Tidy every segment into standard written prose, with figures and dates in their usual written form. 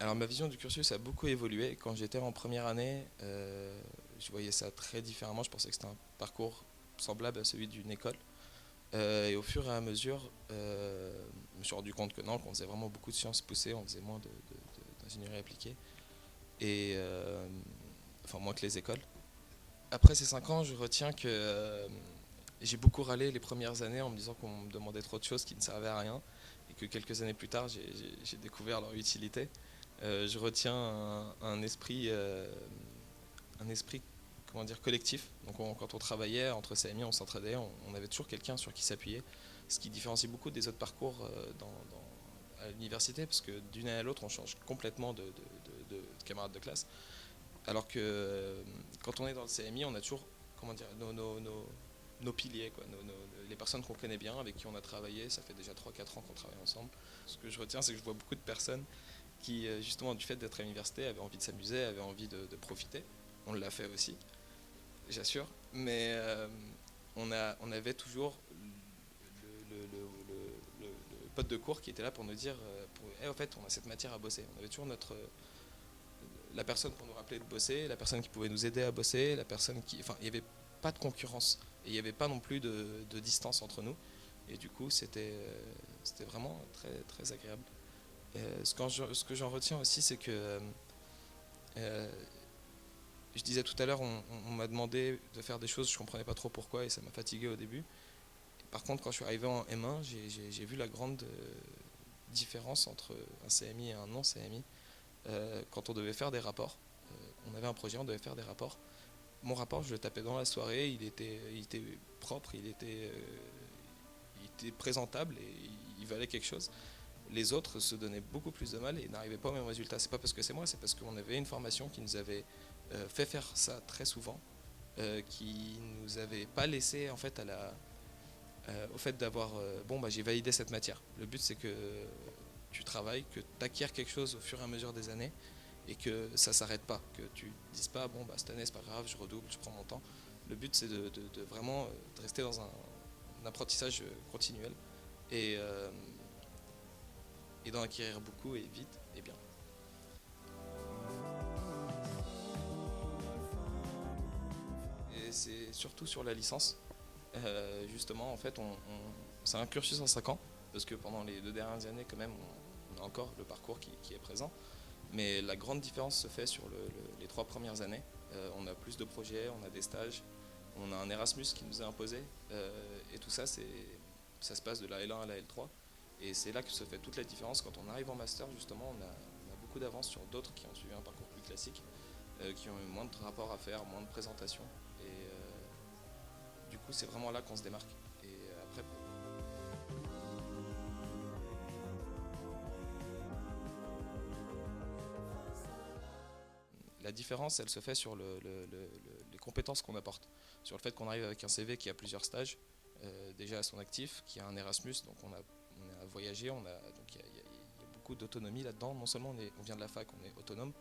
Alors ma vision du cursus a beaucoup évolué. Quand j'étais en première année, je voyais ça très différemment. Je pensais que c'était un parcours semblable à celui d'une école. Et au fur et à mesure, je me suis rendu compte que non, qu'on faisait vraiment beaucoup de sciences poussées, on faisait moins d'ingénierie appliquée, et enfin moins que les écoles. Après ces 5 ans, je retiens que j'ai beaucoup râlé les premières années en me disant qu'on me demandait trop de choses qui ne servaient à rien, et que quelques années plus tard, j'ai découvert leur utilité. Je retiens un esprit, comment dire, collectif. Donc quand on travaillait entre CMI, on s'entraidait, on avait toujours quelqu'un sur qui s'appuyer, ce qui différencie beaucoup des autres parcours à l'université, parce que d'une année à l'autre, on change complètement de camarades de classe. Alors que quand on est dans le CMI, on a toujours, comment dire, nos piliers, quoi, les personnes qu'on connaît bien, avec qui on a travaillé. Ça fait déjà 3 4 ans qu'on travaille ensemble. Ce que je retiens, c'est que je vois beaucoup de personnes qui, justement, du fait d'être à l'université, avaient envie de s'amuser, avaient envie de profiter. On l'a fait aussi, j'assure. Mais on avait toujours le pote de cours qui était là pour nous dire, hey, au fait, on a cette matière à bosser. On avait toujours la personne pour nous rappeler de bosser, la personne qui pouvait nous aider à bosser, la personne qui... Enfin, il n'y avait pas de concurrence. Et il n'y avait pas non plus de distance entre nous. Et du coup, c'était vraiment très, très agréable. Ce que j'en retiens aussi, c'est que euh, je disais tout à l'heure, on m'a demandé de faire des choses, je ne comprenais pas trop pourquoi et ça m'a fatigué au début. Par contre, quand je suis arrivé en M1, j'ai vu la grande différence entre un CMI et un non CMI. Quand on devait faire des rapports, on avait un projet, on devait faire des rapports. Mon rapport, je le tapais dans la soirée, il était propre, il était présentable et il valait quelque chose. Les autres se donnaient beaucoup plus de mal et n'arrivaient pas au même résultat. C'est pas parce que c'est moi, c'est parce qu'on avait une formation qui nous avait fait faire ça très souvent, qui nous avait pas laissé en fait au fait d'avoir bon bah j'ai validé cette matière. Le but c'est que tu travailles, que tu acquiers quelque chose au fur et à mesure des années et que ça s'arrête pas, que tu dises pas bon bah cette année c'est pas grave, je redouble, je prends mon temps. Le but c'est de vraiment de rester dans un apprentissage continuel et, euh, et d'en acquérir beaucoup et vite et bien. Et c'est surtout sur la licence. Justement, en fait, c'est un cursus en 5 ans, parce que pendant les 2 dernières années, quand même, on a encore le parcours qui est présent. Mais la grande différence se fait sur les 3 premières années. On a plus de projets, on a des stages, on a un Erasmus qui nous est imposé, et tout ça, ça se passe de la L1 à la L3. Et c'est là que se fait toute la différence. Quand on arrive en master, justement, on a beaucoup d'avance sur d'autres qui ont suivi un parcours plus classique, qui ont eu moins de rapports à faire, moins de présentations. Et du coup, c'est vraiment là qu'on se démarque. Et après, la différence, elle se fait sur les compétences qu'on apporte. Sur le fait qu'on arrive avec un CV qui a plusieurs stages, déjà à son actif, qui a un Erasmus, donc on a voyagé, donc il y a beaucoup d'autonomie là-dedans. Non seulement on vient de la fac, on est autonome,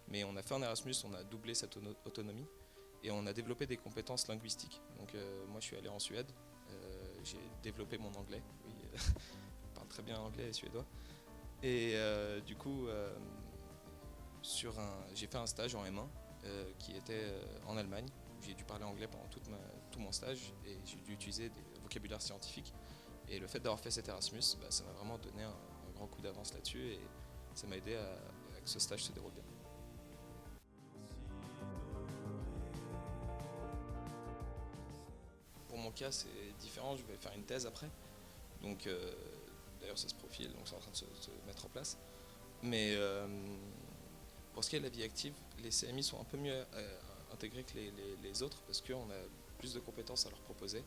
mais on a fait un Erasmus, on a doublé cette autonomie et on a développé des compétences linguistiques. Donc moi je suis allé en Suède, j'ai développé mon anglais, oui, je parle très bien anglais et suédois. Et du coup, j'ai fait un stage en M1 qui était en Allemagne. J'ai dû parler anglais pendant tout mon stage et j'ai dû utiliser des vocabulaires scientifiques. Et le fait d'avoir fait cet Erasmus, bah, ça m'a vraiment donné un grand coup d'avance là-dessus et ça m'a aidé à que ce stage se déroule bien. Pour mon cas, c'est différent. Je vais faire une thèse après. Donc, d'ailleurs, ça se profile, donc c'est en train de se mettre en place. Mais pour ce qui est de la vie active, les CMI sont un peu mieux intégrés que les autres parce qu'on a plus de compétences à leur proposer.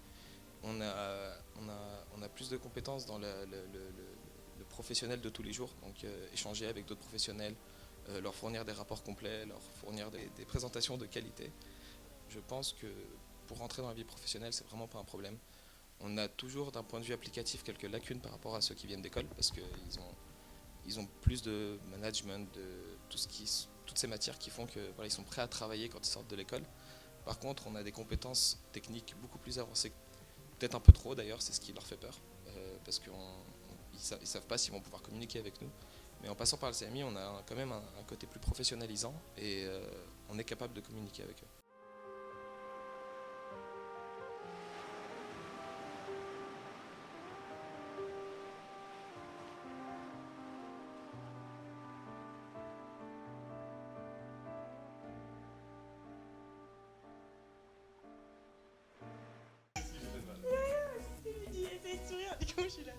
On a plus de compétences dans le professionnel de tous les jours, donc échanger avec d'autres professionnels, leur fournir des rapports complets, leur fournir des présentations de qualité. Je pense que pour rentrer dans la vie professionnelle, c'est vraiment pas un problème. On a toujours, d'un point de vue applicatif, quelques lacunes par rapport à ceux qui viennent d'école parce ils ont plus de management, de toutes ces matières qui font que voilà, ils sont prêts à travailler quand ils sortent de l'école. Par contre, on a des compétences techniques beaucoup plus avancées, peut-être un peu trop d'ailleurs, c'est ce qui leur fait peur, parce qu'ils ne savent pas s'ils vont pouvoir communiquer avec nous. Mais en passant par le CMI, on a quand même un côté plus professionnalisant et on est capable de communiquer avec eux. Essaye de sourire, comme je suis là.